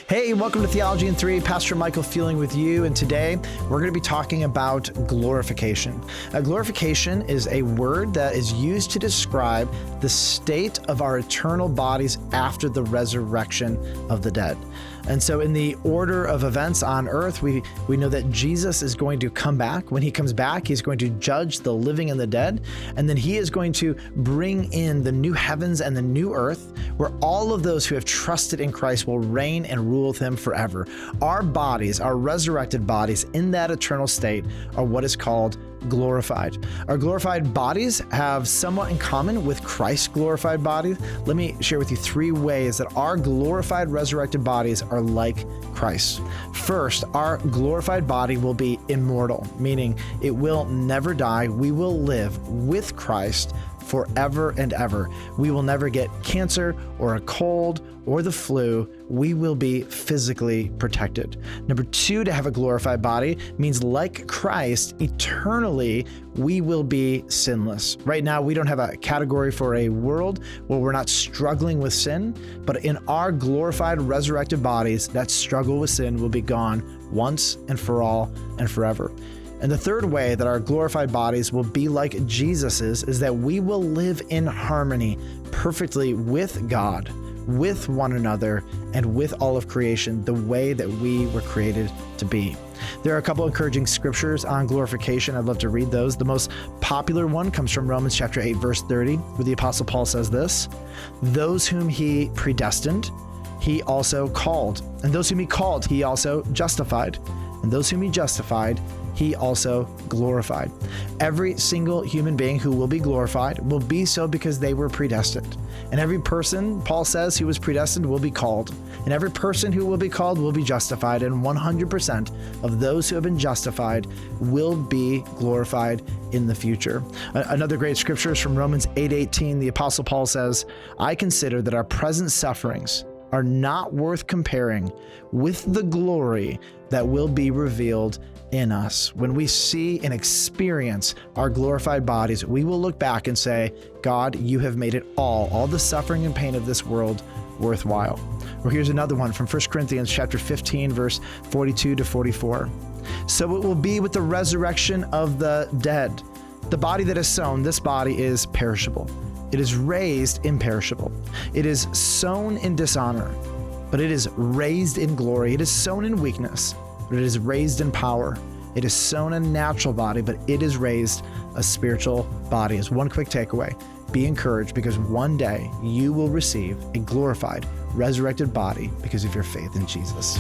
Hey, welcome to Theology in 3. Pastor Michael Feeling with you, and today we're going to be talking about glorification. Glorification is a word that is used to describe the state of our eternal bodies after the resurrection of the dead. And so in the order of events on earth, we know that Jesus is going to come back. When he comes back, he's going to judge the living and the dead. And then he is going to bring in the new heavens and the new earth, where all of those who have trusted in Christ will reign and rule with him forever. Our bodies, our resurrected bodies in that eternal state, are what is called glorified. Our glorified bodies have somewhat in common with Christ's glorified body. Let me share with you 3 ways that our glorified resurrected bodies are like Christ. First, our glorified body will be immortal, meaning it will never die. We will live with Christ forever and ever. We will never get cancer or a cold or the flu. We will be physically protected. Number 2, to have a glorified body means, like Christ, eternally we will be sinless. Right now, we don't have a category for a world where we're not struggling with sin, but in our glorified resurrected bodies, that struggle with sin will be gone once and for all and forever. And the 3rd way that our glorified bodies will be like Jesus's is that we will live in harmony perfectly with God, with one another, and with all of creation, the way that we were created to be. There are a couple encouraging scriptures on glorification. I'd love to read those. The most popular one comes from Romans chapter 8, verse 30, where the Apostle Paul says this: "Those whom he predestined, he also called. And those whom he called, he also justified. And those whom he justified, he also glorified." Every single human being who will be glorified will be so because they were predestined. And every person, Paul says, who was predestined will be called. And every person who will be called will be justified. And 100% of those who have been justified will be glorified in the future. Another great scripture is from Romans 8:18. The Apostle Paul says, "I consider that our present sufferings are not worth comparing with the glory that will be revealed in us." When we see and experience our glorified bodies, we will look back and say, "God, you have made it all the suffering and pain of this world worthwhile." Or here's another one from 1 Corinthians chapter 15, verse 42 to 44. "So it will be with the resurrection of the dead. The body that is sown, this body is perishable. It is raised imperishable. It is sown in dishonor, but it is raised in glory. It is sown in weakness, but it is raised in power. It is sown a natural body, but it is raised a spiritual body." As one quick takeaway, be encouraged, because one day you will receive a glorified, resurrected body because of your faith in Jesus.